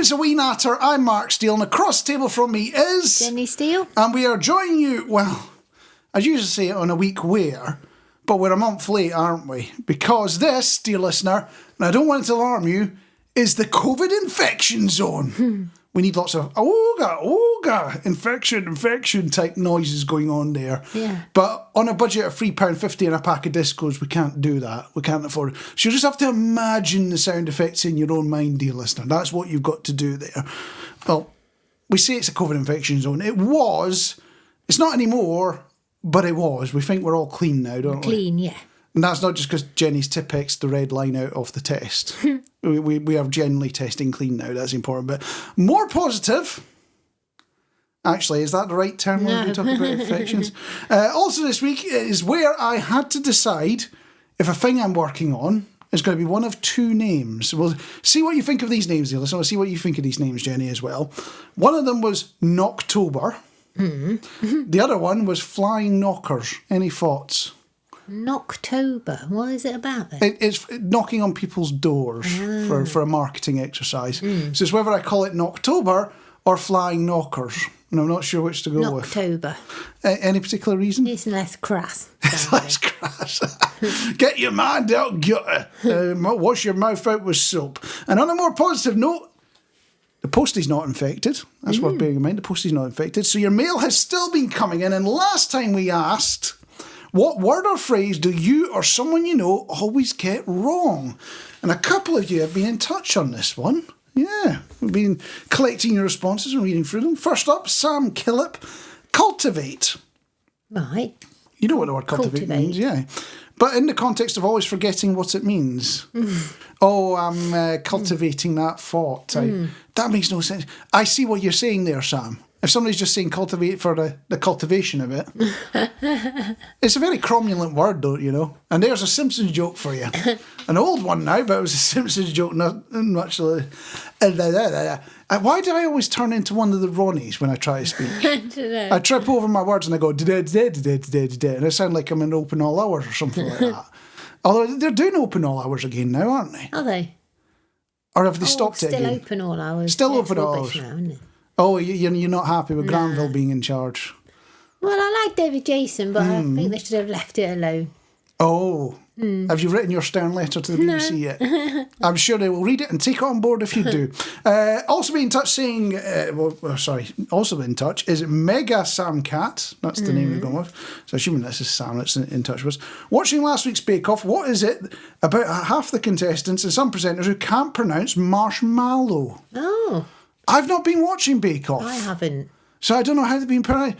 It's A Wee Natter. I'm Marc Steele, and across the table from me is... Jenny Steele. And we are joining you, well, I usually say it on a week where, but we're a month late, aren't we? Because this, dear listener, and I don't want it to alarm you, is the COVID infection zone. We need lots of ooga, infection type noises going on there. Yeah. But on a budget of £3.50 and a pack of discos, we can't do that. We can't afford it. So you just have to imagine the sound effects in your own mind, dear listener. That's what you've got to do there. Well, we say it's a COVID infection zone. It was. It's not anymore, but it was. We think we're all clean now, don't we? Clean, yeah. And that's not just because Jenny's Tipp-X the red line out of the test. we are generally testing clean now. That's important. But more positive. Actually, is that the right term when we talk about infections? Also this week is where I had to decide if a thing I'm working on is going to be one of two names. We'll see what you think of these names, dear listener. We'll see what you think of these names, Jenny, as well. One of them was Knocktober. The other one was Flying Knockers. Any thoughts? Knocktober. What is it about then? It's knocking on people's doors for a marketing exercise. So it's whether I call it Knocktober or Flying Knockers. And I'm not sure which to go with. Knocktober. Any particular reason? It's less crass. It's less crass. Get your mind out, gutter. Wash your mouth out with soap. And on a more positive note, the postie's not infected. That's worth bearing in mind. The postie's not infected. So your mail has still been coming in. And last time we asked, what word or phrase do you or someone you know always get wrong? And a couple of you have been in touch on this one. Yeah, we've been collecting your responses and reading through them. First up, Sam Killip, cultivate. Right. You know what the word cultivate means, yeah. But in the context of always forgetting what it means. Oh, I'm cultivating that thought. That makes no sense. I see what you're saying there, Sam. If somebody's just saying cultivate for the cultivation of it, it's a very cromulent word, though, you know. And there's a Simpsons joke for you. An old one now, but it was a Simpsons joke, not much. Why do I always turn into one of the Ronnies when I try to speak? I don't know. I trip over my words and I go, and I sound like I'm in open all hours or something like that. Although they're doing open all hours again now, aren't they? Are they? Or have they stopped it again? Still open all hours. Still open all hours. Now, isn't it? Oh, you're not happy with Granville being in charge? Well, I like David Jason, but I think they should have left it alone. Oh. Have you written your stern letter to the BBC yet? I'm sure they will read it and take it on board if you do. Also be in touch saying, also be in touch is Mega Sam Cat. That's the name we've gone with. So assuming this is Sam that's in touch with us. Watching last week's Bake Off, what is it about half the contestants and some presenters who can't pronounce marshmallow? Oh. I've not been watching Bake Off. I haven't. So I don't know how they've been pronounced.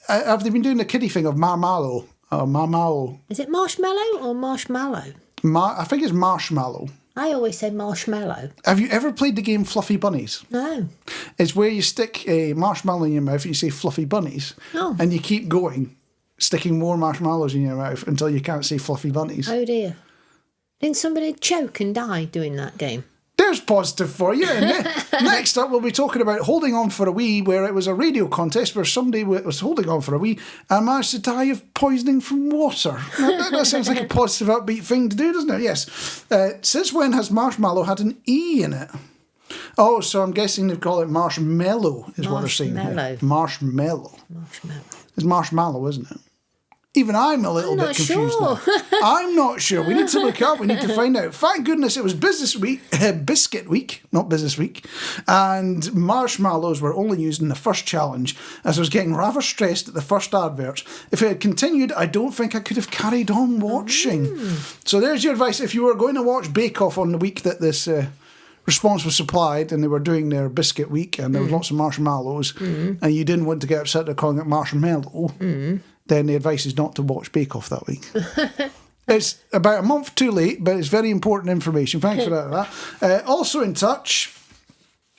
Have they been doing the kiddie thing of marmallow? Or marmallow? Is it marshmallow or marshmallow? I think it's marshmallow. I always say marshmallow. Have you ever played the game Fluffy Bunnies? No. It's where you stick a marshmallow in your mouth and you say Fluffy Bunnies. Oh. And you keep going, sticking more marshmallows in your mouth until you can't say Fluffy Bunnies. Oh dear. Didn't somebody choke and die doing that game? There's positive for you. Next up, we'll be talking about Holding On For A Wee, where it was a radio contest where somebody was holding on for a wee and managed to die of poisoning from water. That sounds like a positive, upbeat thing to do, doesn't it? Yes. Since when has marshmallow had an E in it? Oh, so I'm guessing they call it marshmallow, is what they're saying. Marshmallow. It's marshmallow, isn't it? Even I'm a little bit confused now. I'm not sure. We need to look up. We need to find out. Thank goodness it was Biscuit Week, not Business Week. And marshmallows were only used in the first challenge, as I was getting rather stressed at the first adverts. If it had continued, I don't think I could have carried on watching. So there's your advice. If you were going to watch Bake Off on the week that this response was supplied and they were doing their Biscuit Week and there was lots of marshmallows and you didn't want to get upset they're calling it marshmallow, then the advice is not to watch Bake Off that week. It's about a month too late, but it's very important information. Thanks for that. Also in touch,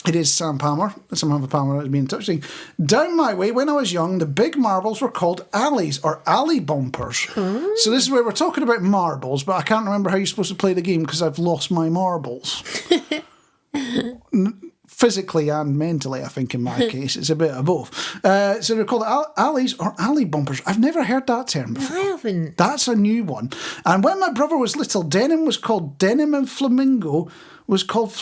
it is Sam Palmer. Samantha Palmer has been in touch saying, down my way, when I was young, the big marbles were called alleys or alley bumpers. So this is where we're talking about marbles, but I can't remember how you're supposed to play the game because I've lost my marbles. Physically and mentally, I think, in my case. It's a bit of both. So they're called alleys or alley bumpers. I've never heard that term before. I haven't. That's a new one. And when my brother was little, denim was called denim and flamingo was called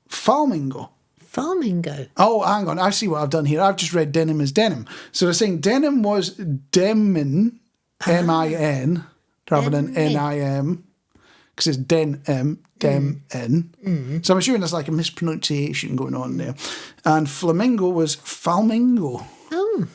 flamingo. Flamingo. Oh, hang on. I see what I've done here. I've just read denim as denim. So they're saying denim was demin, M-I-N, rather than N-I-M, because it's denim, dem-in. So I'm assuming there's like a mispronunciation going on there. And flamingo was flamingo. Oh,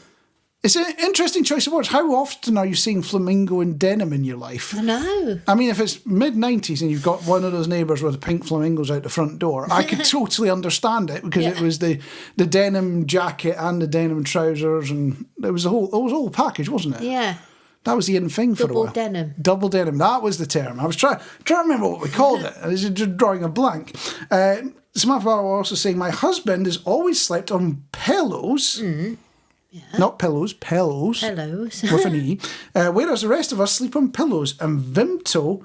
It's an interesting choice of words. How often are you seeing flamingo and denim in your life? I know. I mean, if it's mid-90s and you've got one of those neighbours with the pink flamingos out the front door, I could totally understand it because it was the denim jacket and the denim trousers, and it was a whole package, wasn't it? Yeah. That was the in thing for a while. Double denim. Double denim. That was the term. I was trying to remember what we called it. I was just drawing a blank. Samantha was also saying, my husband has always slept on pillows. Yeah. Not pillows, pillows. Pillows. With an E. Whereas the rest of us sleep on pillows. And Vimto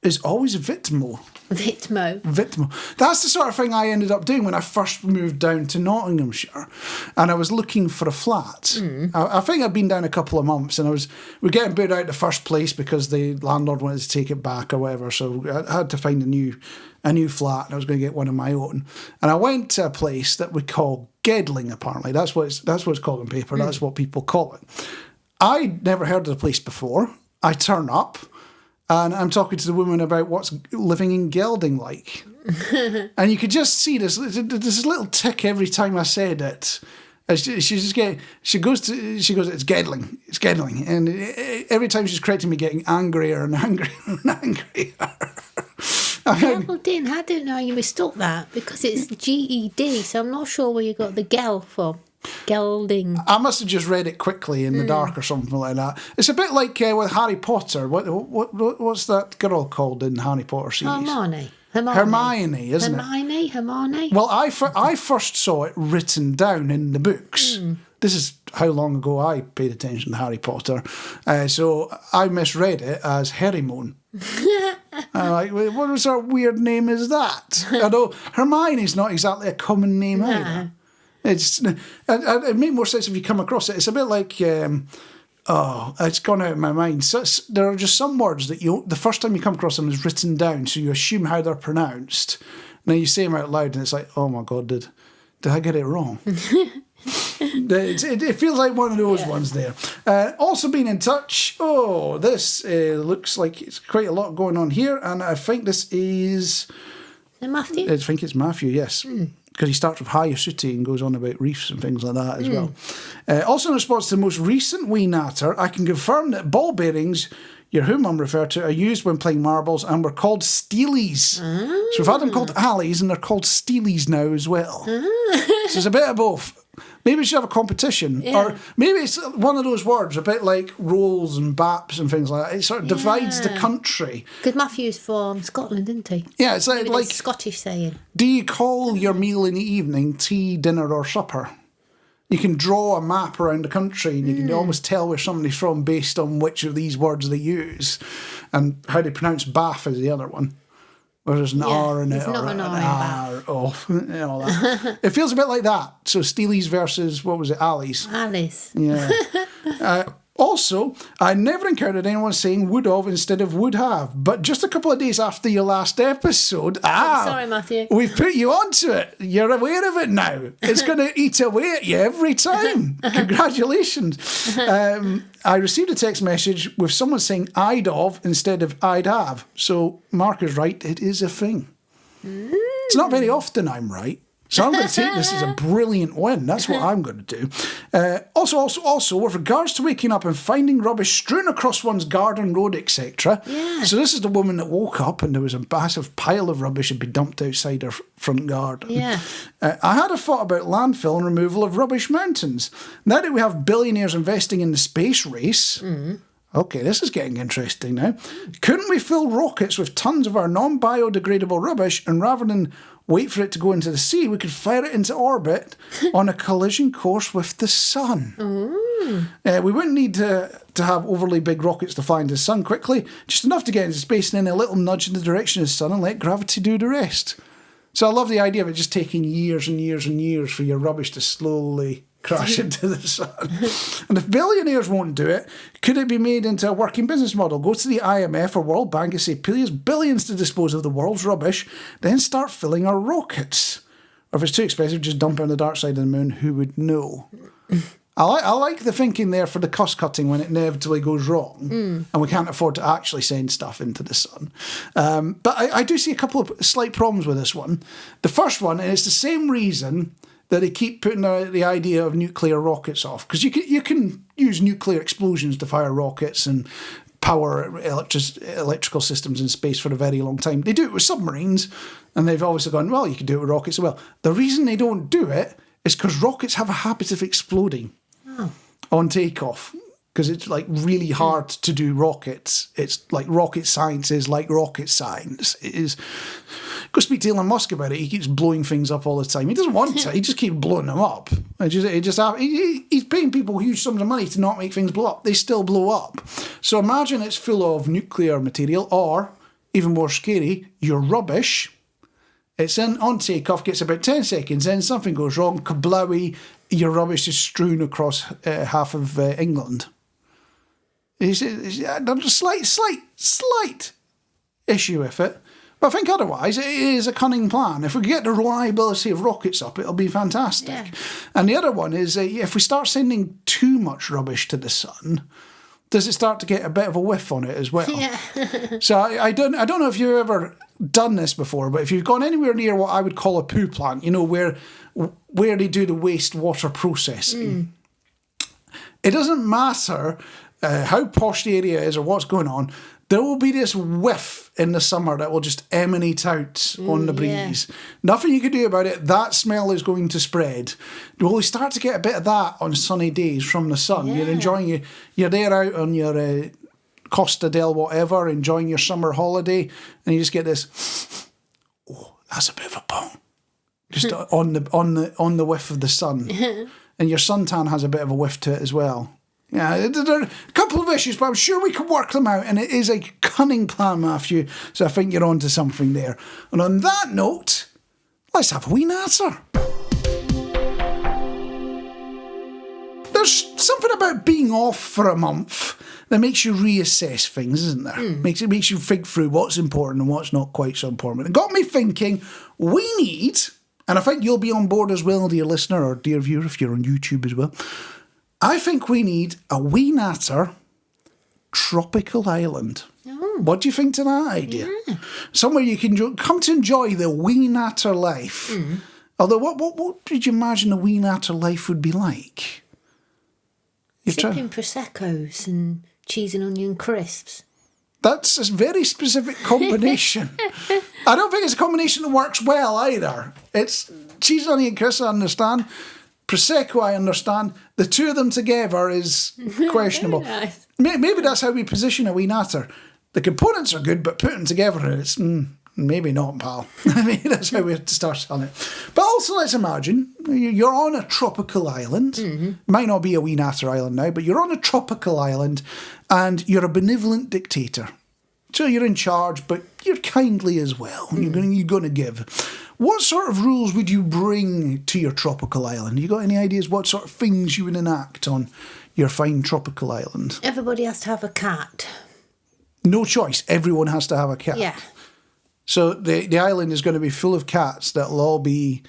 is always Vitmo. Vitmo. That's the sort of thing I ended up doing when I first moved down to Nottinghamshire. And I was looking for a flat. I think I'd been down a couple of months and we're getting booted out in the first place because the landlord wanted to take it back or whatever. So I had to find a new flat and I was going to get one of my own. And I went to a place that we call Gedling, apparently. That's what it's called on paper. That's what people call it. I'd never heard of the place before. I turn up and I'm talking to the woman about what's living in Gelding like. And you could just see this little tick every time I said it. She goes, it's Gedling. It's Gedling. And every time she's correcting me, getting angrier and angrier and angrier. Gelding, I don't know how you mistook that because it's GED, so I'm not sure where you got the gel from. Gelding. I must have just read it quickly in the dark or something like that. It's a bit like with Harry Potter. What's that girl called in Harry Potter series? Hermione, isn't it? Hermione. Well, I first saw it written down in the books. This is how long ago I paid attention to Harry Potter. So I misread it as Hermione. I'm like, what was our weird name is that? Although Hermione's not exactly a common name either. It made more sense if you come across it. It's a bit like, it's gone out of my mind. So there are just some words that the first time you come across them is written down, so you assume how they're pronounced. And then you say them out loud, and it's like, oh my God, did I get it wrong? It feels like one of those ones there. Also been in touch. Oh, this looks like it's quite a lot going on here, and I think this is... Matthew? I think it's Matthew, yes. Because he starts with Hiya Sooty and goes on about reefs and things like that as well. Also in response to the most recent Wee Natter, I can confirm that ball bearings, whom I'm referred to, are used when playing marbles and were called steelies. So we've had them called alleys and they're called steelies now as well. So it's a bit of both. Maybe we should have a competition. Yeah. Or maybe it's one of those words, a bit like rolls and baps and things like that. It sort of divides the country. Because Matthew's from Scotland, isn't he? Yeah, it's like Scottish saying. Do you call your meal in the evening tea, dinner or supper? You can draw a map around the country and you can almost tell where somebody's from based on which of these words they use. And how they pronounce bath is the other one. Where there's an R in it. It's not an R. All that. It feels a bit like that. So Steelies versus, what was it, Alice? Alice. Yeah. Also, I never encountered anyone saying would have instead of would have. But just a couple of days after your last episode, sorry, Matthew. We've put you onto it. You're aware of it now. It's going to eat away at you every time. Congratulations. I received a text message with someone saying I'd have instead of I'd have. So Mark is right. It is a thing. It's not very often I'm right. So I'm going to take this as a brilliant win. That's what I'm going to do. Also, with regards to waking up and finding rubbish strewn across one's garden, road, etc. Yeah. So this is the woman that woke up and there was a massive pile of rubbish had been dumped outside her front garden. Yeah. I had a thought about landfill and removal of rubbish mountains. Now that we have billionaires investing in the space race... Okay, this is getting interesting now. Couldn't we fill rockets with tons of our non-biodegradable rubbish and rather than wait for it to go into the sea, we could fire it into orbit on a collision course with the sun? We wouldn't need to have overly big rockets to fly into the sun quickly, just enough to get into space and then a little nudge in the direction of the sun and let gravity do the rest. So I love the idea of it just taking years and years and years for your rubbish to slowly crash into the sun. And if billionaires won't do it, could it be made into a working business model? Go to the IMF or World Bank and say, pay us billions to dispose of the world's rubbish, then start filling our rockets. Or if it's too expensive, just dump it on the dark side of the moon. Who would know? I like the thinking there for the cost cutting when it inevitably goes wrong and we can't afford to actually send stuff into the sun. But I do see a couple of slight problems with this one. The first one, and it's the same reason that they keep putting the idea of nuclear rockets off, because you can use nuclear explosions to fire rockets and power electrical systems in space for a very long time. They do it with submarines, and they've obviously gone, well, you can do it with rockets as well. The reason they don't do it is because rockets have a habit of exploding on takeoff, because it's like really hard to do rockets. It's like rocket science is like rocket science. It is. Go speak to Elon Musk about it. He keeps blowing things up all the time. He doesn't want to. He just keeps blowing them up. He's paying people huge sums of money to not make things blow up. They still blow up. So imagine it's full of nuclear material, or even more scary, your rubbish. It's on takeoff, gets about 10 seconds in, something goes wrong, kablowy, your rubbish is strewn across half of England. There's a slight issue with it. But I think otherwise it is a cunning plan. If we get the reliability of rockets up, it'll be fantastic. Yeah. And the other one is if we start sending too much rubbish to the sun, does it start to get a bit of a whiff on it as well? Yeah. So I don't know if you've ever done this before, but if you've gone anywhere near what I would call a poo plant, where they do the wastewater processing, it doesn't matter how posh the area is or what's going on, there will be this whiff in the summer that will just emanate out on the breeze. Yeah. Nothing you can do about it. That smell is going to spread. Well, we start to get a bit of that on sunny days from the sun. Yeah. You're enjoying you're there out on your Costa del whatever, enjoying your summer holiday, and you just get this, oh, that's a bit of a bong. Just on the whiff of the sun. And your suntan has a bit of a whiff to it as well. Yeah, there are a couple of issues, but I'm sure we can work them out, and it is a cunning plan, Matthew, so I think you're on to something there. And on that note, let's have a wee natter. There's something about being off for a month that makes you reassess things, isn't there? Makes you think through what's important and what's not quite so important. It got me thinking, we need, and I think you'll be on board as well, dear listener or dear viewer, if you're on YouTube as well, I think we need a wee natter tropical island. Oh. What do you think to that idea? Yeah. Somewhere you can come to enjoy the wee natter life. Although, what did you imagine a wee natter life would be like? Sipping Prosecco's and cheese and onion crisps. That's a very specific combination. I don't think it's a combination that works well either. It's cheese and onion crisps, I understand. Prosecco, I understand. The two of them together is questionable. Nice. Maybe that's how we position a wee natter. The components are good, but put them together, it's maybe not, pal. Maybe that's how we have to start selling it. But also, let's imagine you're on a tropical island. Might not be a wee natter island now, but you're on a tropical island, and you're a benevolent dictator. So you're in charge, but you're kindly as well. You're going to give. What sort of rules would you bring to your tropical island? You got any ideas what sort of things you would enact on your fine tropical island? Everybody has to have a cat. No choice. Everyone has to have a cat. Yeah. So the island is going to be full of cats that'll all be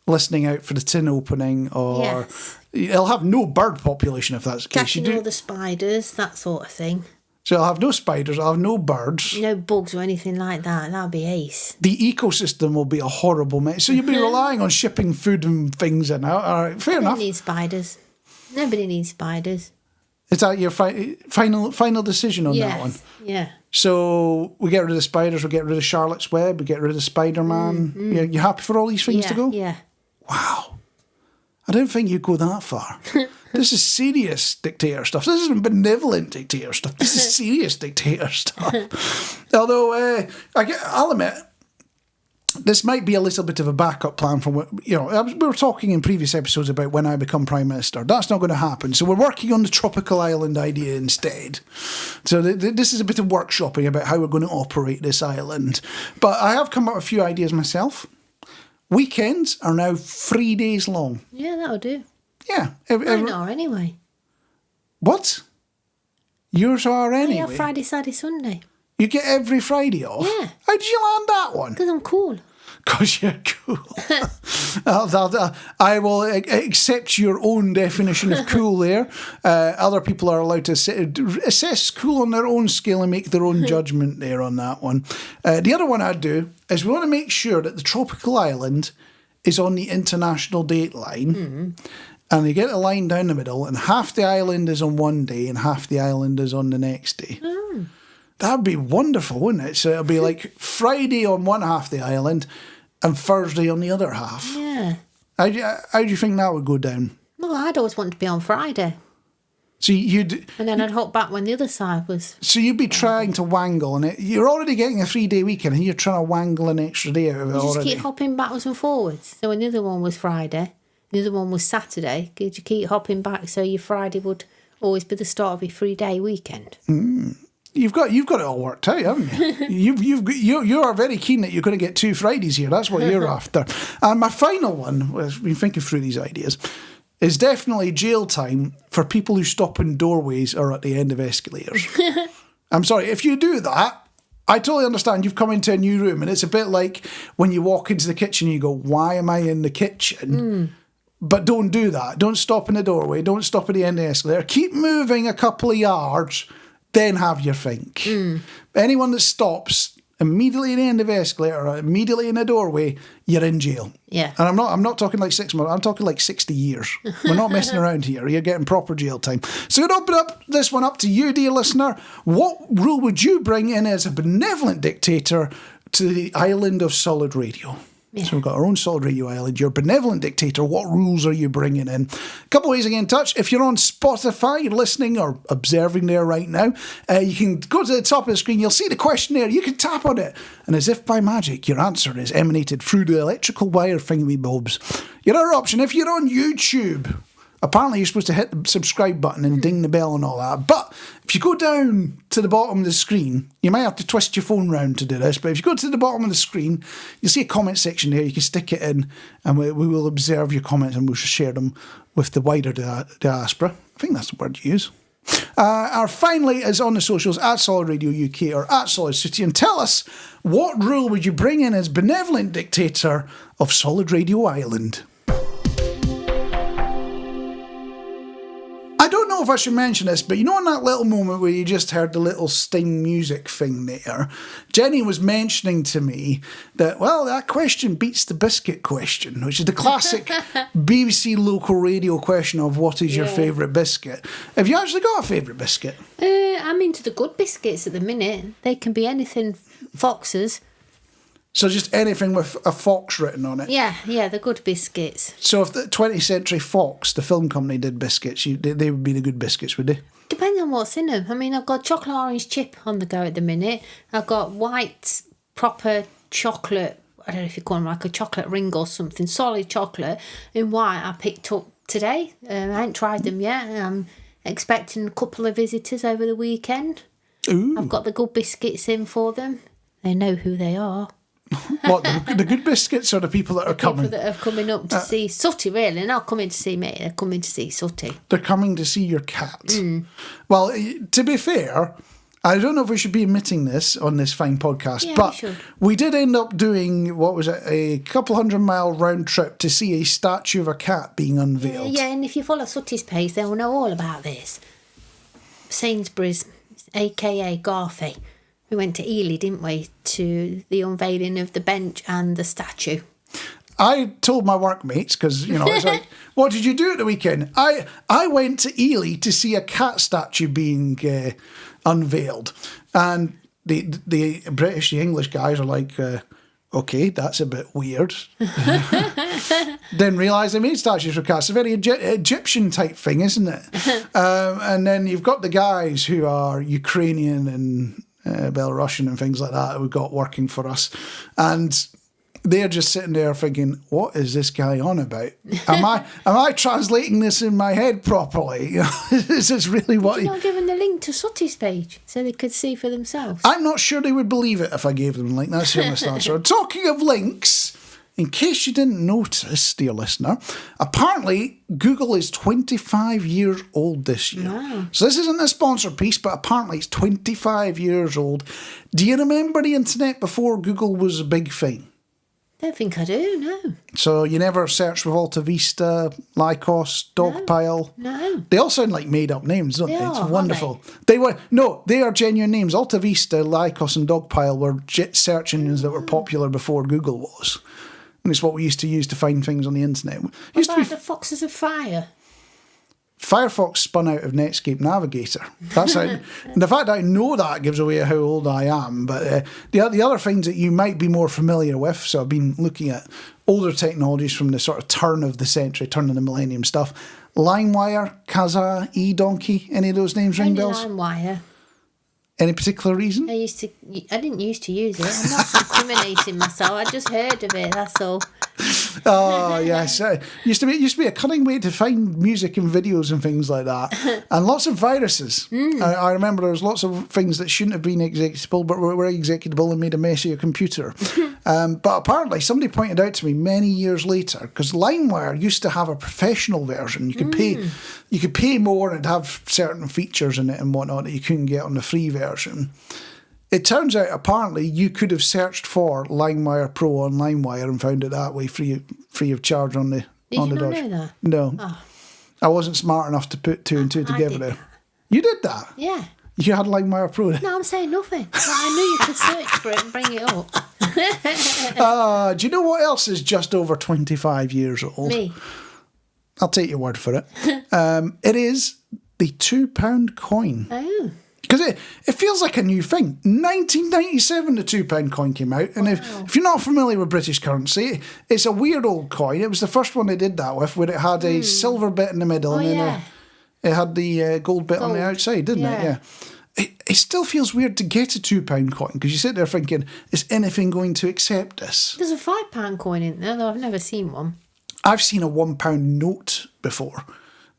listening out for the tin opening, or it'll have no bird population if that's the case. Catching all the spiders, that sort of thing. So I'll have no spiders, I'll have no birds. No bugs or anything like that. That'll be ace. The ecosystem will be a horrible mess. So you'll be relying on shipping food and things in. All right, fair enough. Nobody needs spiders. Nobody needs spiders. Is that your final decision on that one? Yeah. So we get rid of the spiders, we get rid of Charlotte's Web, we get rid of Spider-Man. You happy for all these things to go? Yeah. Wow. I don't think you'd go that far. This is serious dictator stuff. This isn't benevolent dictator stuff. This is serious dictator stuff. Although, I'll admit, this might be a little bit of a backup plan for what, we were talking in previous episodes about when I become Prime Minister. That's not going to happen. So we're working on the tropical island idea instead. So this is a bit of workshopping about how we're going to operate this island. But I have come up with a few ideas myself. Weekends are now 3 days long. Yeah, that'll do. Yeah. Mine are anyway. What? Yours are anyway? Yeah, Friday, Saturday, Sunday. You get every Friday off? Yeah. How did you land that one? Because I'm cool. Because you're cool. I will accept your own definition of cool there. Other people are allowed to assess cool on their own scale and make their own judgment there on that one. The other one I'd do is we want to make sure that the tropical island is on the international date line. And they get a line down the middle, and half the island is on one day and half the island is on the next day. That'd be wonderful, wouldn't it? So it'll be like Friday on one half of the island and Thursday on the other half. Yeah. How do you think that would go down? Well, I'd always want to be on Friday. So you'd... And then I'd hop back when the other side was... So you'd be trying to wangle, and you're already getting a 3-day weekend, and you're trying to wangle an extra day out of it You already. just keep hopping backwards and forwards. So when the other one was Friday, the other one was Saturday, could you keep hopping back so your Friday would always be the start of your 3-day weekend? You've got it all worked out, haven't you? You are very keen that you're going to get 2 Fridays here. That's what you're after. And my final one, as we've been thinking through these ideas, is definitely jail time for people who stop in doorways or at the end of escalators. I'm sorry, if you do that, I totally understand. You've come into a new room, and it's a bit like when you walk into the kitchen and you go, why am I in the kitchen? But don't do that. Don't stop in the doorway. Don't stop at the end of the escalator. Keep moving a couple of yards, then have your think. Anyone that stops immediately at the end of the escalator or immediately in the doorway, you're in jail. Yeah. And I'm not talking like 6 months, I'm talking like 60 years. We're not messing around here. You're getting proper jail time. So I'm going to open up this one up to you, dear listener. What rule would you bring in as a benevolent dictator to the island of solid radio? Yeah. So we've got our own solid radio island. You're benevolent dictator. What rules are you bringing in? A couple of ways to get in touch. If you're on Spotify, you're listening or observing there right now, you can go to the top of the screen. You'll see the question there. You can tap on it. And as if by magic, your answer is emanated through the electrical wire thingamybobs. Your other option, if you're on YouTube, apparently you're supposed to hit the subscribe button and ding the bell and all that. But if you go down to the bottom of the screen, you might have to twist your phone round to do this, but if you go to the bottom of the screen, you'll see a comment section there. You can stick it in, and we will observe your comments, and we'll share them with the wider diaspora. I think that's the word you use. Our finally is on the socials, at Solid Radio UK or at Solid City, and tell us, what rule would you bring in as benevolent dictator of Solid Radio Island? I don't know if I should mention this, but you know in that little moment where you just heard the little sting music thing there, Jenny was mentioning to me that, well, that question beats the biscuit question, which is the classic BBC local radio question of what is your favourite biscuit. Have you actually got a favourite biscuit? I'm into the good biscuits at the minute. They can be anything. Foxes. So just anything with a fox written on it? Yeah, the good biscuits. So if the 20th Century Fox, the film company, did biscuits, they would be the good biscuits, would they? Depending on what's in them. I mean, I've got chocolate orange chip on the go at the minute. I've got white, proper chocolate, I don't know if you call them like a chocolate ring or something, solid chocolate in white I picked up today. I haven't tried them yet. I'm expecting a couple of visitors over the weekend. Ooh. I've got the good biscuits in for them. They know who they are. What, the good biscuits or the people that are coming? People that are coming up to see Sooty, really. They're not coming to see me, they're coming to see Sooty. They're coming to see your cat. Well, to be fair, I don't know if we should be admitting this on this fine podcast, but we did end up doing, what was it, a couple 100-mile round trip to see a statue of a cat being unveiled. Yeah, and if you follow Sooty's page, they'll know all about this. Sainsbury's, a.k.a. Garthy. We went to Ely, didn't we, to the unveiling of the bench and the statue. I told my workmates, because, it's like, what did you do at the weekend? I went to Ely to see a cat statue being unveiled. And the British, the English guys are like, okay, that's a bit weird. Then realise they made statues for cats. It's a very Egyptian type thing, isn't it? And then you've got the guys who are Ukrainian and Belarusian and things like that we've got working for us, and they're just sitting there thinking, what is this guy on about? Am I translating this in my head properly? Is this really what You're not giving the link to Sooty's page so they could see for themselves? I'm not sure they would believe it if I gave them a link. That's the honest answer. Talking of links, in case you didn't notice, dear listener, apparently Google is 25 years old this year. Wow. So this isn't a sponsored piece, but apparently it's 25 years old. Do you remember the internet before Google was a big thing? Don't think I do, no. So you never searched with Alta Vista, Lycos, Dogpile? No. They all sound like made-up names, don't they? They It's are, wonderful. They were they are genuine names. Alta Vista, Lycos and Dogpile were search engines that were popular before Google was. And it's what we used to use to find things on the internet. What about the Foxes of Fire? Firefox spun out of Netscape Navigator. That's how, the fact that I know that gives away how old I am. But the other things that you might be more familiar with, so I've been looking at older technologies from the sort of turn of the century, turn of the millennium stuff. LimeWire, Kazaa, eDonkey, any of those names ring bells? LimeWire. Any particular reason? I didn't used to use it. I'm not incriminating myself. I just heard of it, that's all. Oh yes, used to be a cunning way to find music and videos and things like that, and lots of viruses. I remember there was lots of things that shouldn't have been executable, but were executable and made a mess of your computer. But apparently, somebody pointed out to me many years later, because LimeWire used to have a professional version. You could pay more and have certain features in it and whatnot that you couldn't get on the free version. It turns out, apparently, you could have searched for LimeWire Pro on LimeWire and found it that way, free of charge on the Did on you the not Dodge. know that? No, Oh. I wasn't smart enough to put two and two together. did There, that. you did that. Yeah. You had LimeWire Pro. No, I'm saying nothing. But I knew you could search for it and bring it up. Do you know what else is just over 25 years old? Me. I'll take your word for it. It is the £2 coin. Oh. Because it feels like a new thing. 1997, the £2 coin came out. And if you're not familiar with British currency, it's a weird old coin. It was the first one they did that with, where it had a silver bit in the middle and then it had the gold bit on the outside, didn't it? Yeah. It still feels weird to get a £2 coin because you sit there thinking, is anything going to accept this? There's a £5 coin in there, though I've never seen one. I've seen a £1 note before.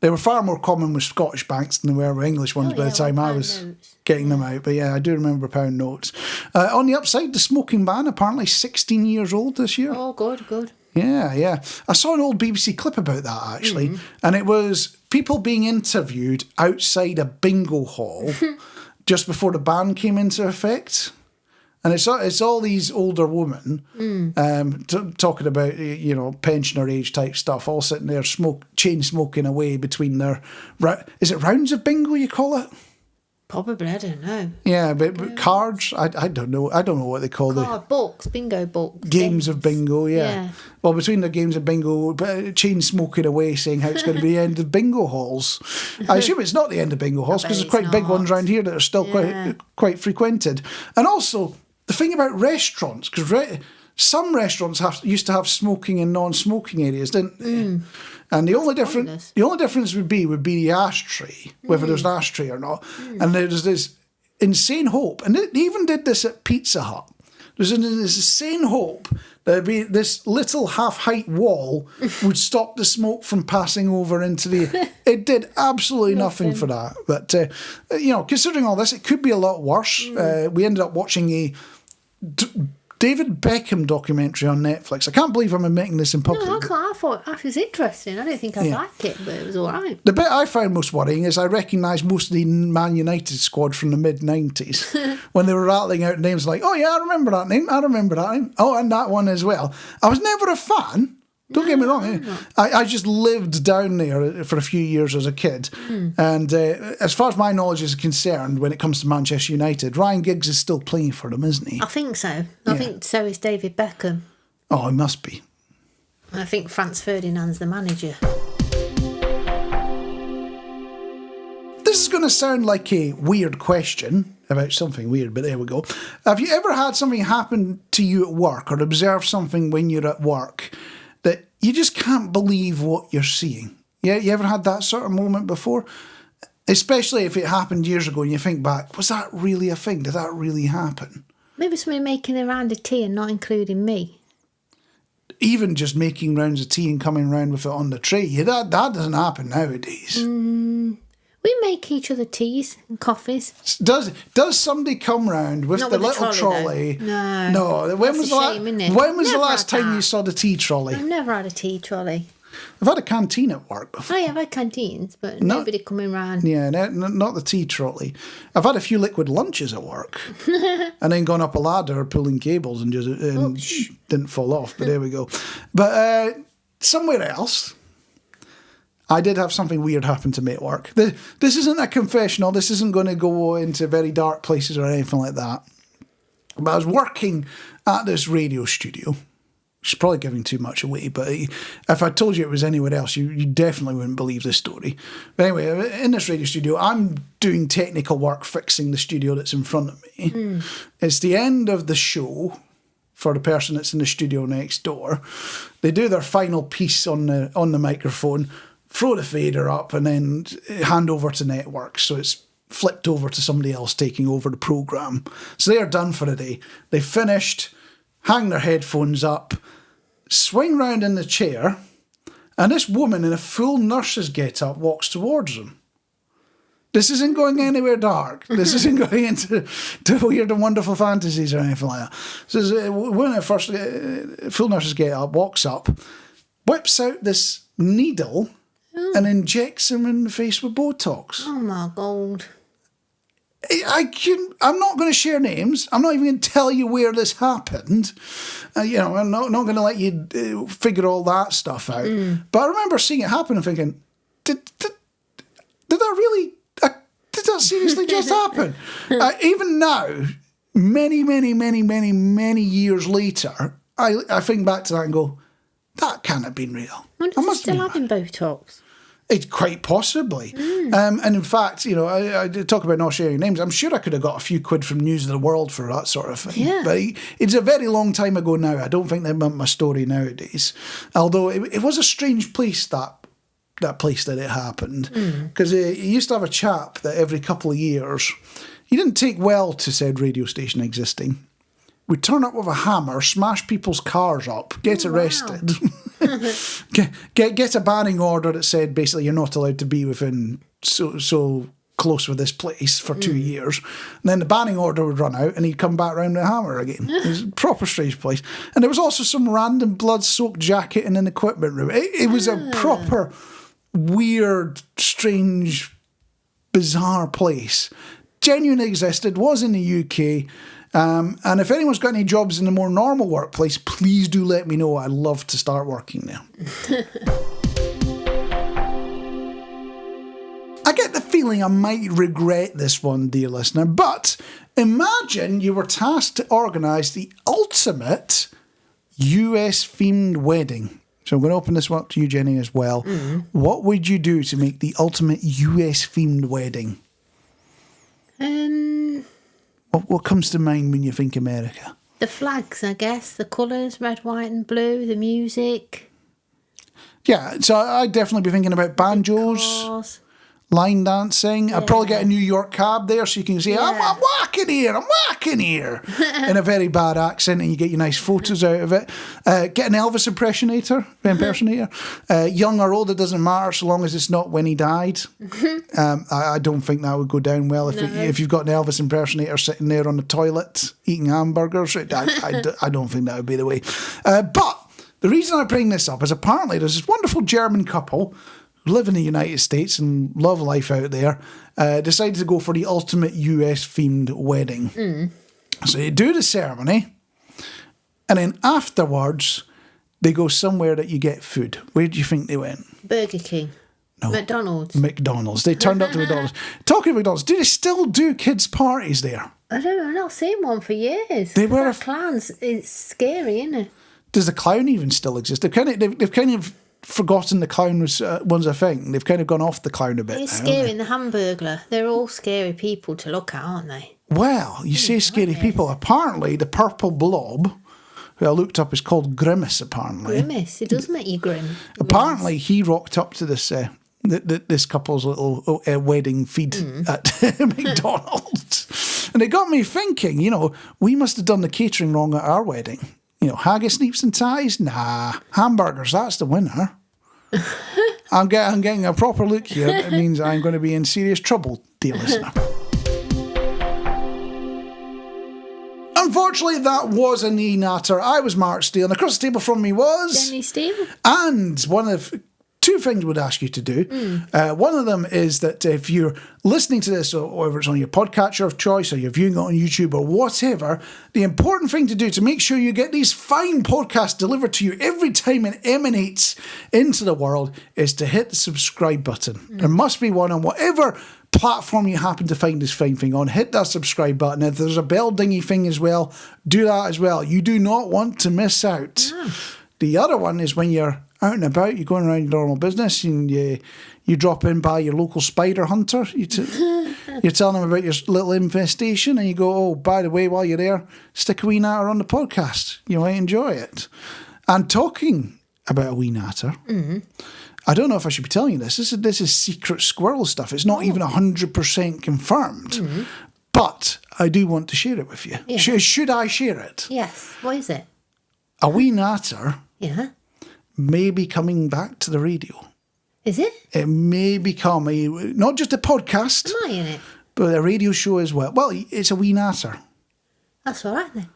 They were far more common with Scottish banks than they were with English ones by the time I was getting them out. But yeah, I do remember pound notes. On the upside, the smoking ban, apparently 16 years old this year. Oh, good. Yeah. I saw an old BBC clip about that, actually. And it was people being interviewed outside a bingo hall just before the ban came into effect. And it's all these older women talking about, pensioner age type stuff, all sitting there chain smoking away between their... Is it rounds of bingo you call it? Probably, I don't know. Yeah, but cards, I don't know. I don't know what they call books, bingo books. Games of bingo, yeah. Well, between the games of bingo, chain smoking away, saying how it's going to be the end of bingo halls. I assume it's not the end of bingo halls because there's quite big ones around here that are still quite frequented. And also... the thing about restaurants, because some restaurants used to have smoking and non-smoking areas, didn't they? And the only difference would be the ashtray, whether there's an ashtray or not. And there's this insane hope, and they even did this at Pizza Hut. There's this insane hope that this little half-height wall would stop the smoke from passing over into the... It did absolutely nothing for that. But, considering all this, it could be a lot worse. We ended up watching a David Beckham documentary on Netflix. I can't believe I'm admitting this in public. No, I thought it was interesting. I didn't think I'd like it, but it was all right. The bit I found most worrying is I recognised most of the Man United squad from the mid-90s when they were rattling out names like, oh yeah, I remember that name, oh, and that one as well. I was never a fan. Don't get me wrong. I just lived down there for a few years as a kid. And as far as my knowledge is concerned, when it comes to Manchester United, Ryan Giggs is still playing for them, isn't he? I think so. I think so is David Beckham. Oh, he must be. I think Franz Ferdinand's the manager. This is going to sound like a weird question about something weird, but there we go. Have you ever had something happen to you at work or observed something when you're at work that you just can't believe what you're seeing? Yeah, you ever had that sort of moment before? Especially if it happened years ago and you think back, was that really a thing? Did that really happen? Maybe somebody making a round of tea and not including me. Even just making rounds of tea and coming round with it on the tray. That doesn't happen nowadays. We make each other teas and coffees. Does somebody come round with Not the with little trolley? No. No. When was the last time had you saw the tea trolley? I've never had a tea trolley. I've had a canteen at work before. Oh, yeah, I've had canteens, but nobody coming round. Yeah, not the tea trolley. I've had a few liquid lunches at work, and then gone up a ladder pulling cables and just didn't fall off. But there we go. But somewhere else, I did have something weird happen to me at work. This isn't a confessional. This isn't going to go into very dark places or anything like that. But I was working at this radio studio. She's probably giving too much away, but if I told you it was anywhere else, you definitely wouldn't believe this story. But anyway, in this radio studio, I'm doing technical work fixing the studio that's in front of me. It's the end of the show for the person that's in the studio next door. They do their final piece on the microphone, throw the fader up, and then hand over to networks. So it's flipped over to somebody else taking over the programme. So they're done for the day. They've finished, hang their headphones up, swing round in the chair, and this woman in a full nurse's get-up walks towards them. This isn't going anywhere dark. This isn't going into weird and wonderful fantasies or anything like that. So this woman in a first full nurse's get-up walks up, whips out this needle, and injects him in the face with Botox. Oh, my God. I'm not going to share names. I'm not even going to tell you where this happened. I'm not going to let you figure all that stuff out. But I remember seeing it happen and thinking, did that really? Did that seriously just happen? Even now, many, many, many, many, many years later, I think back to that and go, that can't have been real. Does it still having Botox? It's quite possibly. And in fact, I talk about not sharing names. I'm sure I could have got a few quid from News of the World for that sort of thing. Yeah. But it's a very long time ago now. I don't think they meant my story nowadays. Although it was a strange place, that place that it happened. Because it used to have a chap that every couple of years, he didn't take well to said radio station existing. Would turn up with a hammer, smash people's cars up, get arrested, get a banning order that said basically you're not allowed to be within so close with this place for 2 years. And then the banning order would run out and he'd come back round with a hammer again. It was a proper strange place. And there was also some random blood-soaked jacket in an equipment room. It was a proper weird, strange, bizarre place. Genuinely existed, was in the UK. And if anyone's got any jobs in a more normal workplace, please do let me know. I'd love to start working there. I get the feeling I might regret this one, dear listener, but imagine you were tasked to organise the ultimate US-themed wedding. So I'm going to open this one up to you, Jenny, as well. What would you do to make the ultimate US-themed wedding? What comes to mind when you think America? The flags, I guess. The colours, red, white and blue. The music. Yeah, so I'd definitely be thinking about banjos, line dancing. I'd probably get a New York cab there so you can say, I'm walking here, in a very bad accent, and you get your nice photos out of it. Get an Elvis impersonator. Young or old, it doesn't matter so long as it's not when he died. I don't think that would go down well if you've got an Elvis impersonator sitting there on the toilet eating hamburgers. I don't think that would be the way. But the reason I bring this up is apparently there's this wonderful German couple who live in the United States and love life out there, decided to go for the ultimate US-themed wedding. So they do the ceremony, and then afterwards, they go somewhere that you get food. Where do you think they went? Burger King. No. McDonald's. They turned up to McDonald's. Talking of McDonald's, do they still do kids' parties there? I don't know. I've not seen one for years. They were clowns. It's scary, isn't it? Does the clown even still exist? They've kind of forgotten the clown was a thing. They've kind of gone off the clown a bit. It's scary. And the Hamburglar. They're all scary people to look at, aren't they? Well, you say scary people. Apparently, the purple blob, who I looked up, is called Grimace, apparently. Grimace? It does make you grim. Apparently, he rocked up to this this couple's little wedding feed at McDonald's. And it got me thinking, we must have done the catering wrong at our wedding. Haggis, neeps and ties? Nah. Hamburgers, that's the winner. I'm getting a proper look here. It means I'm going to be in serious trouble, dear listener. unfortunately, that was a wee natter. I was Marc Steele, and across the table from me was... Jenny Steele. And one of... two things we'd ask you to do. One of them is that if you're listening to this, or whether it's on your podcatcher of choice or you're viewing it on YouTube or whatever, the important thing to do to make sure you get these fine podcasts delivered to you every time it emanates into the world is to hit the subscribe button. There must be one on whatever platform you happen to find this fine thing on. Hit that subscribe button. If there's a bell dingy thing as well, do that as well. You do not want to miss out. The other one is when you're out and about, you're going around your normal business and you drop in by your local spider hunter. You're telling them about your little infestation and you go, oh, by the way, while you're there, stick a wee natter on the podcast. You might enjoy it. And talking about a wee natter, I don't know if I should be telling you this. This is secret squirrel stuff. It's not even 100% confirmed. But I do want to share it with you. Yeah. Should I share it? Yes. What is it? A wee natter... Yeah. may be coming back to the radio. Is it? It may become not just a podcast, Am I in it? but a radio show as well. Well, it's a wee natter. That's all right then.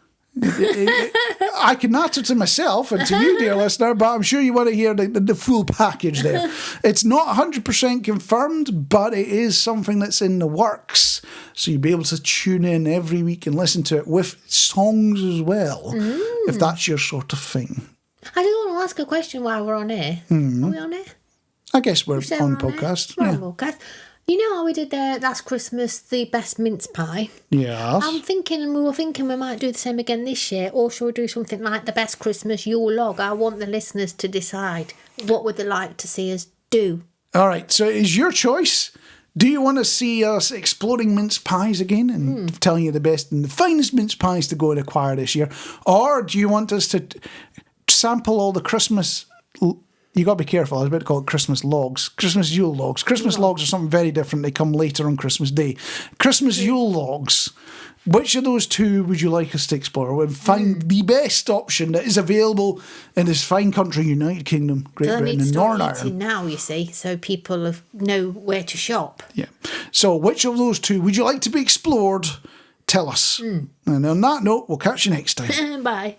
I can natter to myself and to you, dear listener, but I'm sure you want to hear the full package there. It's not 100% confirmed, but it is something that's in the works. So you'll be able to tune in every week and listen to it with songs as well, if that's your sort of thing. I just want to ask a question while we're on air. Are we on air? I guess we're So on we're podcast. We're Yeah. on podcast. You know how we did last Christmas the best mince pie? Yes. We were thinking we might do the same again this year, or shall we do something like the best Christmas Yule log? I want the listeners to decide what would they like to see us do. All right, so it's your choice. Do you want to see us exploring mince pies again and telling you the best and the finest mince pies to go and acquire this year? Or do you want us to sample all the Christmas... You got to be careful. I was about to call it Christmas logs. Christmas Yule logs. Christmas logs are something very different. They come later on Christmas Day. Christmas Yule logs. Which of those two would you like us to explore and find the best option that is available in this fine country, United Kingdom, Great I Britain need to and start Northern eating Ireland? now, you see, so people know where to shop. Yeah. So which of those two would you like to be explored? Tell us. And on that note, we'll catch you next time. Bye.